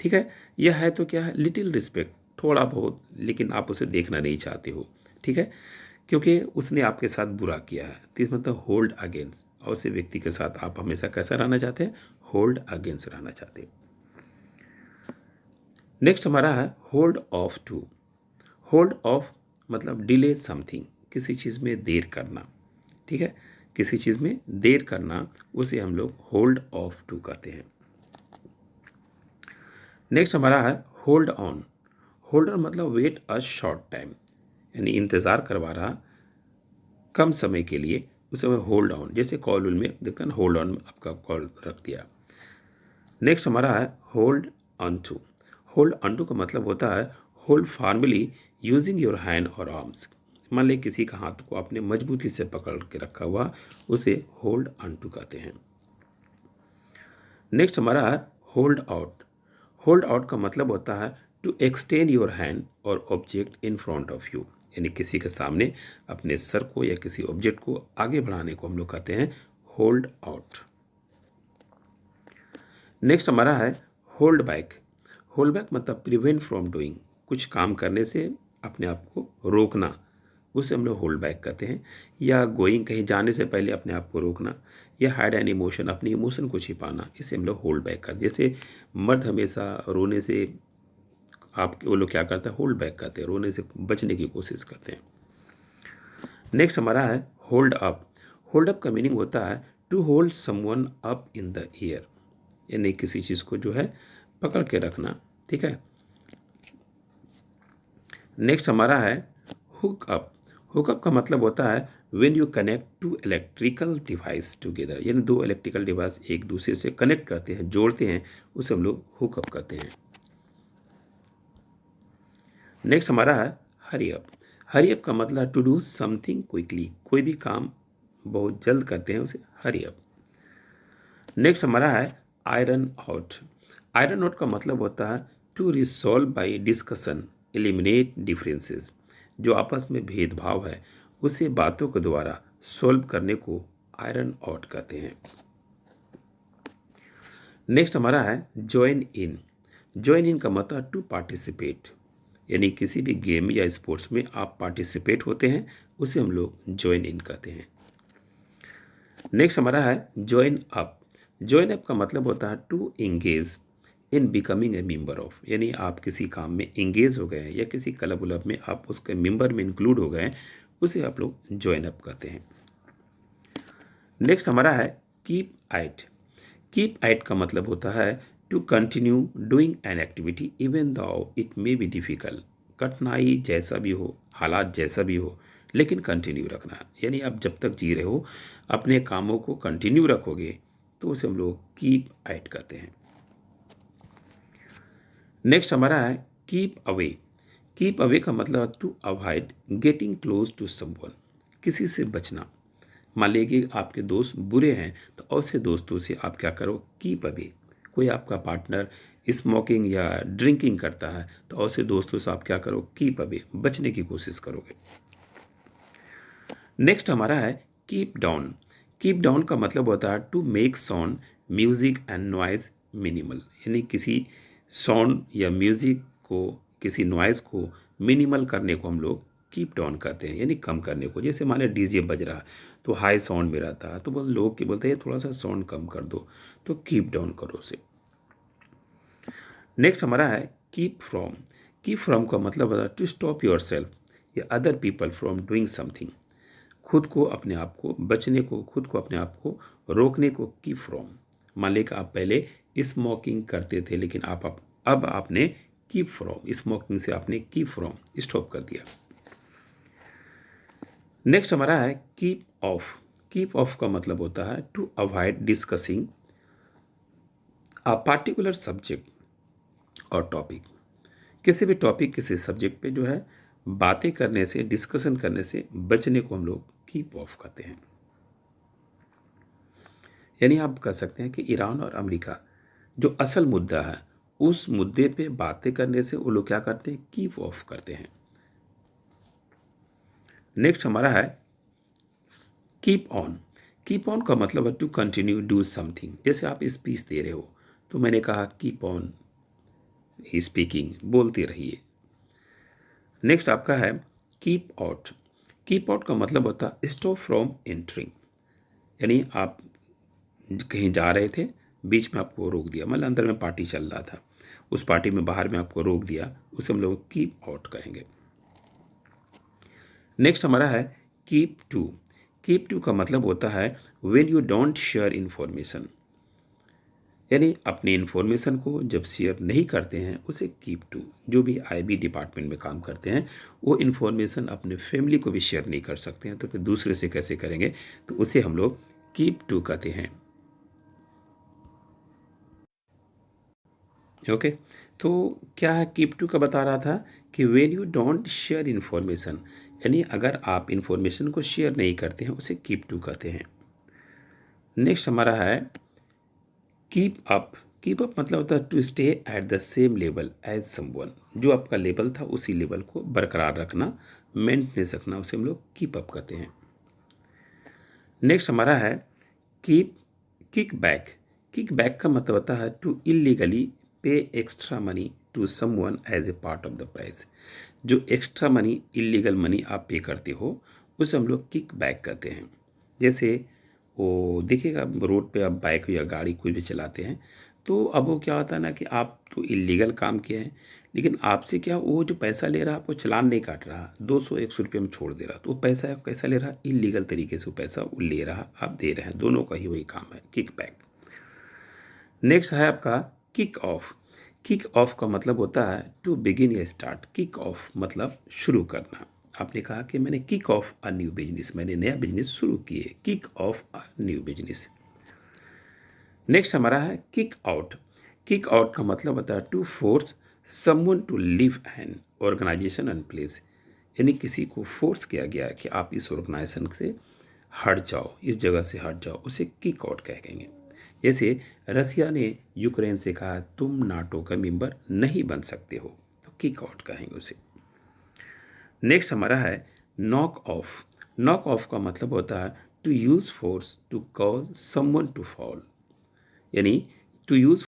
ठीक है, यह है तो क्या है लिटिल रिस्पेक्ट, थोड़ा बहुत, लेकिन आप उसे देखना नहीं चाहते हो। ठीक है, क्योंकि उसने आपके साथ बुरा किया है, तो इसका मतलब होल्ड अगेंस्ट, और उसी व्यक्ति के साथ आप हमेशा कैसा रहना चाहते हैं, होल्ड अगेंस्ट रहना चाहते हैं। नेक्स्ट हमारा है hold off to. Hold off मतलब डिले समथिंग, किसी चीज़ में देर करना। ठीक है, किसी चीज़ में देर करना उसे हम लोग होल्ड ऑफ टू कहते हैं। नेक्स्ट हमारा है होल्ड ऑन। होल्ड ऑन मतलब वेट अ शॉर्ट टाइम, यानी इंतज़ार करवा रहा कम समय के लिए, उसे हमें होल्ड ऑन, जैसे कॉल में देखते हैं होल्ड ऑन, आपका कॉल रख दिया। नेक्स्ट हमारा है hold on to. Hold on to का मतलब होता है hold formally using your hand और आर्म्स। मान लें किसी का हाथ को आपने मजबूती से पकड़ के रखा हुआ, उसे होल्ड ऑन टू कहते हैं। नेक्स्ट हमारा है होल्ड आउट। होल्ड आउट का मतलब होता है टू एक्सटेंड योर हैंड और object in front of you, यानी किसी के सामने अपने सर को या किसी ऑब्जेक्ट को आगे बढ़ाने को हम लोग कहते हैं होल्ड आउट। नेक्स्ट हमारा है होल्ड बैक। होल्ड बैक मतलब प्रिवेंट फ्रॉम डूइंग, कुछ काम करने से अपने आप को रोकना, उसे हम लोग होल्ड बैक कहते हैं। या गोइंग, कहीं जाने से पहले अपने आप को रोकना, या हाइड एन इमोशन, अपनी इमोशन को छिपाना, इसे हम लोग होल्ड बैक करते हैं। जैसे मर्द हमेशा रोने से, आप वो लोग क्या करते हैं, होल्ड बैक करते हैं, रोने से बचने की कोशिश करते हैं। नेक्स्ट हमारा है होल्ड अप। होल्ड अप का मीनिंग होता है to hold someone up in the air, यानी किसी चीज़ को जो है पकड़ के रखना। ठीक है, नेक्स्ट हमारा है हुक अप। हुक अप का मतलब होता है when you connect to electrical device together, यानी दो इलेक्ट्रिकल डिवाइस एक दूसरे से कनेक्ट करते हैं, जोड़ते हैं, उसे हम लोग हुक अप कहते हैं। नेक्स्ट हमारा है हरी अप। हरी अप का मतलब टू डू समथिंग क्विकली, कोई भी काम बहुत जल्द करते हैं उसे हरी अप। नेक्स्ट हमारा है आयरन आउट। आयरन आउट का मतलब होता है to resolve by discussion, eliminate differences, जो आपस में भेदभाव है उसे बातों के द्वारा सॉल्व करने को आयरन आउट कहते हैं। नेक्स्ट हमारा है ज्वाइन इन। ज्वाइन इन का मतलब टू पार्टिसिपेट, यानी किसी भी गेम या स्पोर्ट्स में आप पार्टिसिपेट होते हैं, उसे हम लोग ज्वाइन इन कहते हैं। नेक्स्ट हमारा है ज्वाइन अप। ज्वाइन अप का मतलब होता है to engage in becoming a member of, यानी आप किसी काम में एंगेज हो गए हैं या किसी क्लब उलब में आप उसके मेंबर में इंक्लूड हो गए हैं, उसे आप लोग ज्वाइन अप कहते हैं। नेक्स्ट हमारा है कीप एट। कीप एट का मतलब होता है to continue doing an activity even though it may be difficult. कठिनाई जैसा भी हो, हालात जैसा भी हो, लेकिन कंटिन्यू रखना, यानी आप जब तक जी रहे हो अपने कामों को कंटिन्यू रखोगे तो उसे हम लोग कीप एट कहते हैं। नेक्स्ट हमारा है कीप अवे। कीप अवे का मतलब to avoid getting close to someone, किसी से बचना। मान लीजिए कि आपके दोस्त बुरे हैं तो ऐसे दोस्तों से आप क्या करो, कीप अवे। कोई आपका पार्टनर स्मोकिंग या ड्रिंकिंग करता है तो ऐसे दोस्तों से आप क्या करो, कीप अवे, बचने की कोशिश करोगे। नेक्स्ट हमारा है कीप डाउन। कीप डाउन का मतलब होता है to make sound music and noise minimal, यानी किसी साउंड या म्यूजिक को, किसी नॉइज को मिनिमल करने को हम लोग कीप डाउन कहते हैं, यानी कम करने को। जैसे मान लो डीजे बज रहा तो हाई साउंड में रहता है तो बोल लोग क्या बोलते हैं थोड़ा सा साउंड कम कर दो, तो कीप डाउन करो उसे। नेक्स्ट हमारा है कीप फ्रॉम। कीप फ्रॉम का मतलब होता है टू स्टॉप योर सेल्फ या other people from doing something, खुद को अपने आप को बचने को, खुद को अपने आप को रोकने को कीप फ्रॉम। मान लें कि आप पहले स्मोकिंग करते थे लेकिन अब आपने कीप फ्रॉम, स्मोकिंग से आपने कीप फ्रॉम स्टॉप कर दिया। नेक्स्ट हमारा है कीप ऑफ। कीप ऑफ का मतलब होता है to avoid discussing a particular subject और टॉपिक। किसी भी टॉपिक, किसी सब्जेक्ट पे जो है बातें करने से, डिस्कशन करने से बचने को हम लोग कीप ऑफ कहते हैं। यानी आप कह सकते हैं कि ईरान और अमेरिका जो असल मुद्दा है, उस मुद्दे पे बातें करने से वो लोग क्या करते हैं, कीप ऑफ करते हैं। नेक्स्ट हमारा है कीप ऑन। कीप ऑन का मतलब है टू कंटिन्यू डू समथिंग। जैसे आप स्पीच दे रहे हो तो मैंने कहा कीप ऑन स्पीकिंग, बोलते रहिए। नेक्स्ट आपका है कीप आउट। कीप आउट का मतलब होता है स्टॉप फ्रॉम एंटरिंग, यानी आप कहीं जा रहे थे, बीच में आपको रोक दिया, मतलब अंदर में पार्टी चल रहा था, उस पार्टी में बाहर में आपको रोक दिया, उसे हम लोग कीप आउट कहेंगे। नेक्स्ट हमारा है कीप टू। कीप टू का मतलब होता है when you don't share information, यानी अपनी इन्फॉर्मेशन को जब शेयर नहीं करते हैं उसे कीप टू। जो भी आईबी डिपार्टमेंट में काम करते हैं वो इन्फॉर्मेशन अपने फैमिली को भी शेयर नहीं कर सकते हैं, तो फिर दूसरे से कैसे करेंगे, तो उसे हम लोग कीप टू कहते हैं। ओके, तो क्या है कीप टू का बता रहा था कि when you don't share information, यानी अगर आप इन्फॉर्मेशन को शेयर नहीं करते हैं उसे कीप टू कहते हैं। नेक्स्ट हमारा है कीप अप। कीप अप मतलब होता है to stay at the same level as someone, जो आपका लेवल था उसी लेवल को बरकरार रखना, मेंटेनेंस रखना, उसे हम लोग कीप अप कहते हैं। नेक्स्ट हमारा है keep kick back. Kick back का मतलब होता है to illegally pay extra money to someone as a part of the price. जो एक्स्ट्रा मनी, इलीगल मनी आप पे करते हो उसे हम लोग किक बैक कहते हैं। जैसे वो देखिएगा रोड पे आप बाइक या गाड़ी कोई भी चलाते हैं तो अब वो क्या होता है ना कि आप तो इलीगल काम किए हैं, लेकिन आपसे क्या वो जो पैसा ले रहा है आपको चालान नहीं काट रहा, 200-100 रुपये में छोड़ दे रहा, तो वो पैसा कैसा ले रहा, इलीगल तरीके से वो पैसा वो ले रहा, आप दे रहे हैं, दोनों का ही वही काम है, किक बैक। नेक्स्ट है आपका किक ऑफ। किक ऑफ का मतलब होता है टू बिगिन या स्टार्ट। किक ऑफ मतलब शुरू करना। आपने कहा कि मैंने kick of a new business, मैंने नया बिजनेस शुरू किए, kick of a new business. Next हमारा है किक आउट। किक आउट का मतलब होता है to force someone to leave an organization and place, यानी किसी को फोर्स किया गया कि आप इस ऑर्गेनाइजेशन से हट जाओ, इस जगह से हट जाओ, उसे किक आउट कहेंगे। जैसे रसिया ने यूक्रेन से कहा तुम नाटो का मेंबर नहीं बन सकते हो, तो किक आउट कहेंगे उसे। नेक्स्ट हमारा है नॉक ऑफ। नॉक ऑफ का मतलब होता है to use force to cause someone to fall, यानी टू यूज़